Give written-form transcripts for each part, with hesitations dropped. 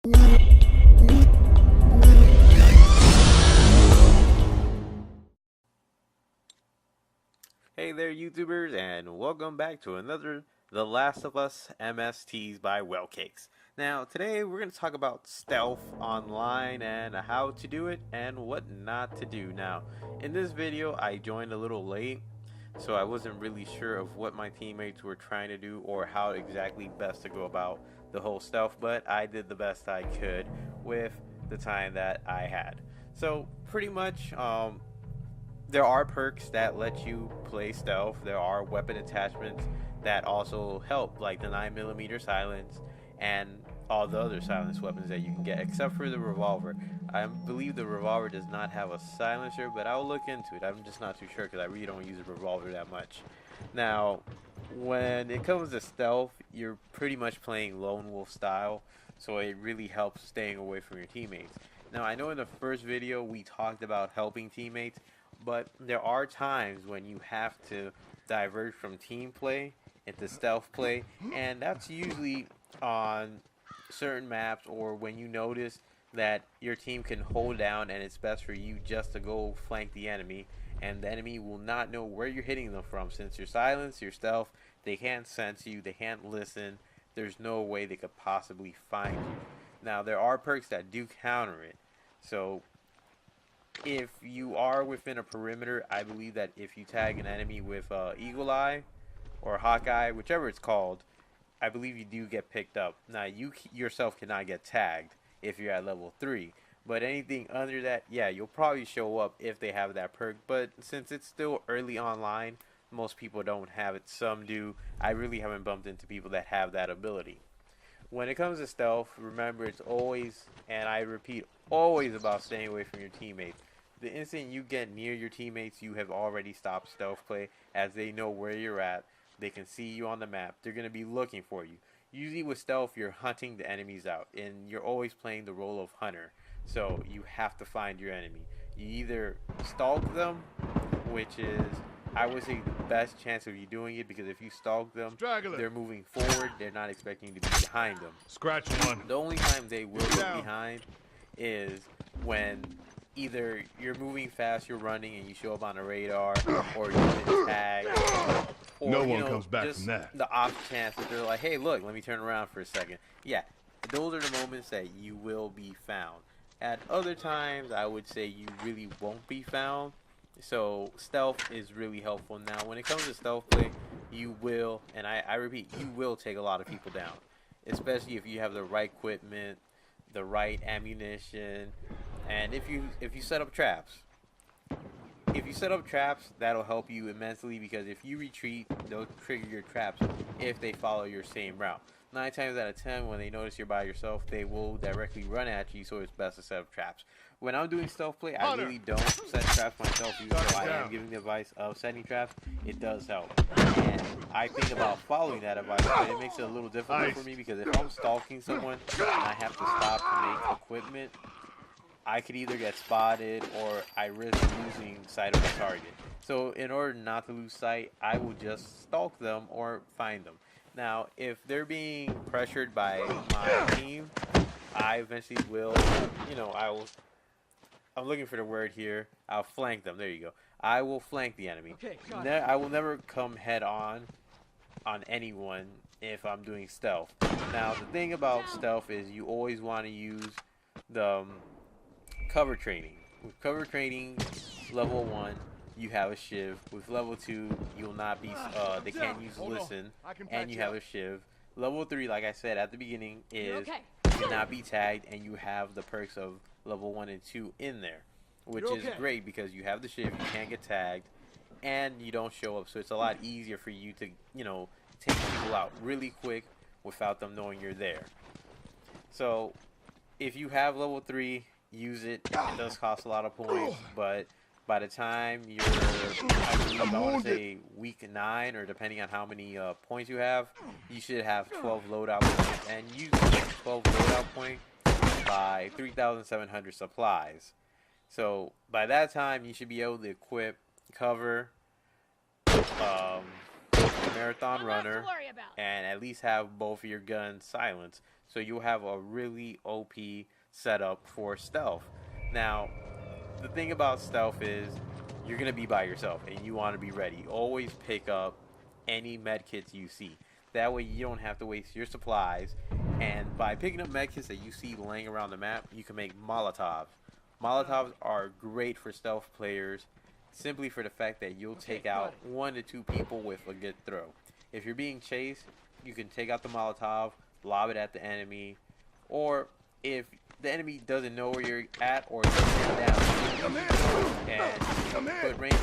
Hey there, YouTubers, and welcome back to another The Last of US MSTs by Whalecakes. Now, today we're going to talk about stealth online and how to do it and what not to do. Now, in this video, I joined a little late, so I wasn't really sure of what my teammates were trying to do or how exactly best to go about the whole stealth, but I did the best I could with the time that I had. So, pretty much, there are perks that let you play stealth. There are weapon attachments that also help, like the 9mm silence and all the other silence weapons that you can get, except for the revolver. I believe the revolver does not have a silencer, but I'll look into it. I'm just not too sure because I really don't use a revolver that much. Now, when it comes to stealth, you're pretty much playing lone wolf style, so it really helps staying away from your teammates. Now, I know in the first video we talked about helping teammates, but there are times when you have to diverge from team play into stealth play, and that's usually on certain maps or when you notice that your team can hold down and it's best for you just to go flank the enemy, and the enemy will not know where you're hitting them from since you're silenced, you're stealth, they can't sense you, they can't listen, there's no way they could possibly find you. Now, there are perks that do counter it, so if you are within a perimeter, I believe that if you tag an enemy with Eagle Eye or Hawkeye, whichever it's called, I believe you do get picked up. Now, you yourself cannot get tagged if you're at level 3. But anything under that, yeah, you'll probably show up if they have that perk. But since it's still early online, most people don't have it. Some do. I really haven't bumped into people that have that ability. When it comes to stealth, remember it's always, and I repeat, always about staying away from your teammates. The instant you get near your teammates, you have already stopped stealth play, as they know where you're at. They can see you on the map. They're going to be looking for you. Usually with stealth, you're hunting the enemies out, and you're always playing the role of hunter. So you have to find your enemy. You either stalk them, which is, I would say, the best chance of you doing it, because if you stalk them, they're moving forward. They're not expecting you to be behind them. Scratch one. The only time they will get behind is when either you're moving fast, you're running, and you show up on a radar, or you've been tagged, or no one comes back from that. The off chance that they're like, hey, look, let me turn around for a second. Yeah, those are the moments that you will be found. At other times, I would say you really won't be found. So stealth is really helpful. Now, when it comes to stealth play, you will, and I repeat, you will take a lot of people down, especially if you have the right equipment, the right ammunition, and if you set up traps. If you set up traps, that'll help you immensely, because if you retreat, they'll trigger your traps if they follow your same route. 9 times out of 10, when they notice you're by yourself, they will directly run at you, so it's best to set up traps. When I'm doing stealth play, I really don't set traps myself, even though I am giving the advice of setting traps. It does help. And I think about following that advice, but it makes it a little difficult for me, because if I'm stalking someone and I have to stop to make equipment, I could either get spotted or I risk losing sight of the target. So in order not to lose sight, I will just stalk them or find them. Now, if they're being pressured by my team, I eventually will, I'm looking for the word here. I'll flank them. There you go. I will flank the enemy. Okay, I will never come head on anyone if I'm doing stealth. Now, the thing about stealth is you always want to use the cover training. With cover training, level 1, you have a shiv. With level 2, you'll not be, they can't use listen, and you have a shiv. Level 3, like I said at the beginning, is you cannot be tagged, and you have the perks of level 1 and 2 in there, which is great because you have the shiv, you can't get tagged, and you don't show up, so it's a lot easier for you to, take people out really quick without them knowing you're there. So, if you have level 3, use it. It does cost a lot of points, but by the time you're, I want to say week 9, or depending on how many points you have, you should have 12 loadout points, and use 12 loadout points by 3,700 supplies. So by that time, you should be able to equip cover, marathon runner, and at least have both of your guns silenced. So you'll have a really OP setup for stealth. Now, the thing about stealth is you're going to be by yourself and you want to be ready. Always pick up any medkits you see. That way you don't have to waste your supplies. And by picking up medkits that you see laying around the map, you can make Molotovs. Molotovs are great for stealth players simply for the fact that you'll take out 1 to 2 people with a good throw. If you're being chased, you can take out the Molotov, lob it at the enemy, or if the enemy doesn't know where you're at or doesn't get down, and put range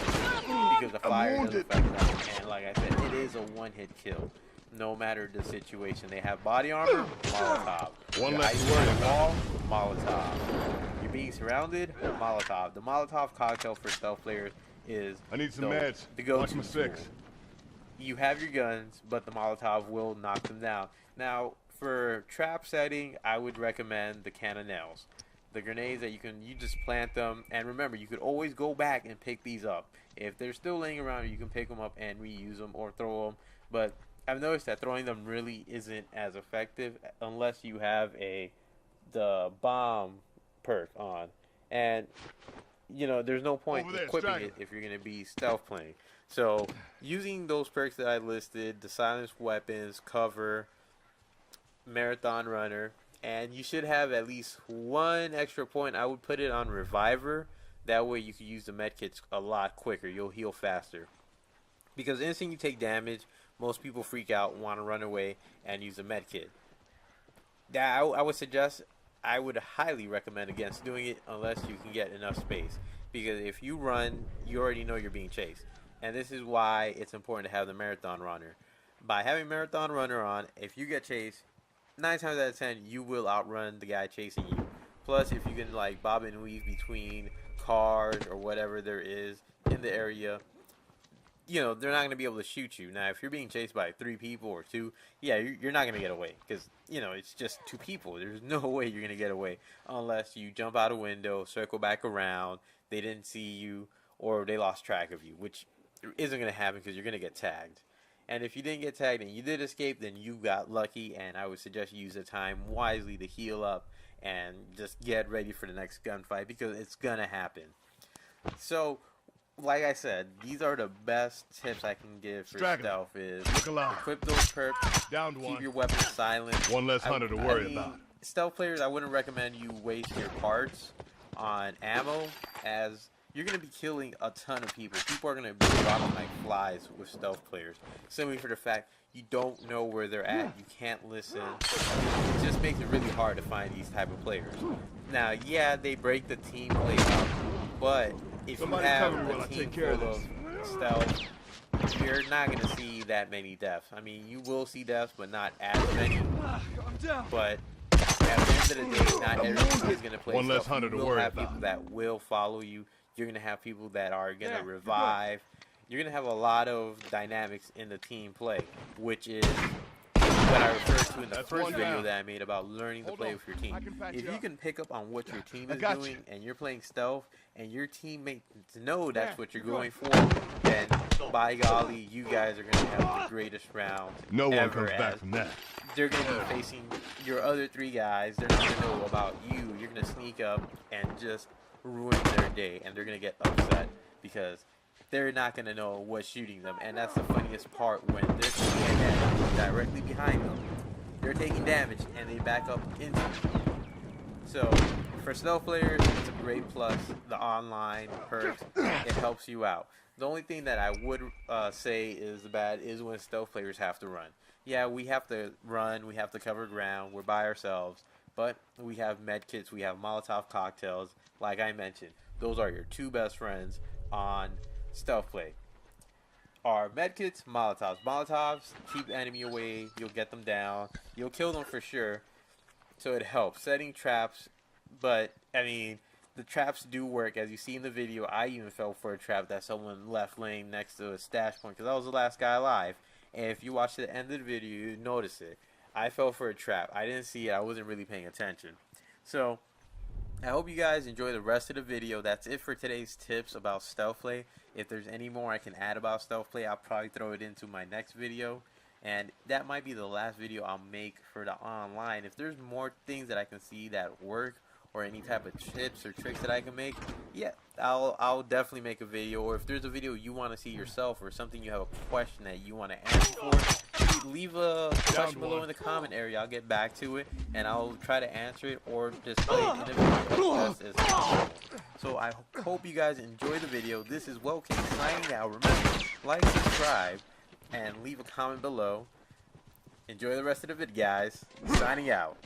because the fire doesn't affect them. And like I said, it is a one-hit kill. No matter the situation, they have body armor, Molotov. One Your less ice wall, Molotov. You're being surrounded, Molotov. The Molotov cocktail for stealth players is I need some meds. the go-to Watch my 6. tool. You have your guns, but the Molotov will knock them down. Now, for trap setting, I would recommend the cannonels. The grenades that you just plant them, and remember, you could always go back and pick these up. If they're still laying around, you can pick them up and reuse them or throw them. But I've noticed that throwing them really isn't as effective unless you have the bomb perk on. And there's no point equipping it if you're going to be stealth playing. So using those perks that I listed, the silenced weapons, cover, marathon runner, and you should have at least 1 extra point. I would put it on reviver. That way you can use the medkits a lot quicker. You'll heal faster. Because instant you take damage, most people freak out, want to run away, and use a medkit. I would highly recommend against doing it unless you can get enough space. Because if you run, you already know you're being chased. And this is why it's important to have the marathon runner. By having marathon runner on, if you get chased, 9 times out of 10, you will outrun the guy chasing you. Plus, if you can bob and weave between cars or whatever there is in the area, they're not going to be able to shoot you. Now, if you're being chased by 3 people or 2, yeah, you're not going to get away because, it's just 2 people. There's no way you're going to get away unless you jump out a window, circle back around, they didn't see you, or they lost track of you, which isn't going to happen because you're going to get tagged. And if you didn't get tagged and you did escape, then you got lucky, and I would suggest you use the time wisely to heal up and just get ready for the next gunfight because it's going to happen. So, like I said, these are the best tips I can give for stealth is equip those perks, keep your weapons silent. 1 less hunter to worry about. Stealth players, I wouldn't recommend you waste your parts on ammo as you're going to be killing a ton of people. People are going to be dropping like flies with stealth players. Simply for the fact you don't know where they're at. You can't listen. It just makes it really hard to find these type of players. Now, yeah, they break the team play up, but if you have a team full of stealth, you're not going to see that many deaths. I mean, you will see deaths, but not as many. But at the end of the day, not everyone is going to play stealth. 1 less hunter to worry about. You will have people that will follow you. You're going to have people that are going to revive. You're going to have a lot of dynamics in the team play, which is what I referred to in the first video that I made about learning to play with your team. If you can pick up on what your team is doing and you're playing stealth and your teammates know that's what you're going for, then by golly, you guys are going to have the greatest round No one ever. comes back from that. They're going to be facing your other 3 guys. They're not going to know about you. You're going to sneak up and just ruin their day, and they're going to get upset because they're not going to know what's shooting them. And that's the funniest part, when they're shooting at directly behind them, they're taking damage and they back up into you. So for stealth players, it's a great plus. The online perks, it helps you out. The only thing that I would say is bad is when stealth players have to run. Yeah, we have to run, we have to cover ground, we're by ourselves, but we have medkits, we have Molotov cocktails. Like I mentioned, those are your 2 best friends on stealth play. Are medkits, Molotovs. Molotovs keep the enemy away, you'll get them down, you'll kill them for sure, so it helps. Setting traps, but I mean, the traps do work. As you see in the video, I even fell for a trap that someone left laying next to a stash point because I was the last guy alive. And if you watch the end of the video, you notice it. I fell for a trap. I didn't see it. I wasn't really paying attention. So I hope you guys enjoy the rest of the video. That's it for today's tips about stealth play. If there's any more I can add about stealth play, I'll probably throw it into my next video. and that might be the last video I'll make for the online. If there's more things that I can see that work, or any type of tips or tricks that I can make, yeah, I'll definitely make a video. Or if there's a video you want to see yourself, or something you have a question that you want to answer for, leave a question below in the comment area. I'll get back to it and I'll try to answer it, or just play it in the video as best as possible. So I hope you guys enjoy the video. This is Whalecakes signing out. Remember, like, subscribe, and leave a comment below. Enjoy the rest of the vid, guys. Signing out.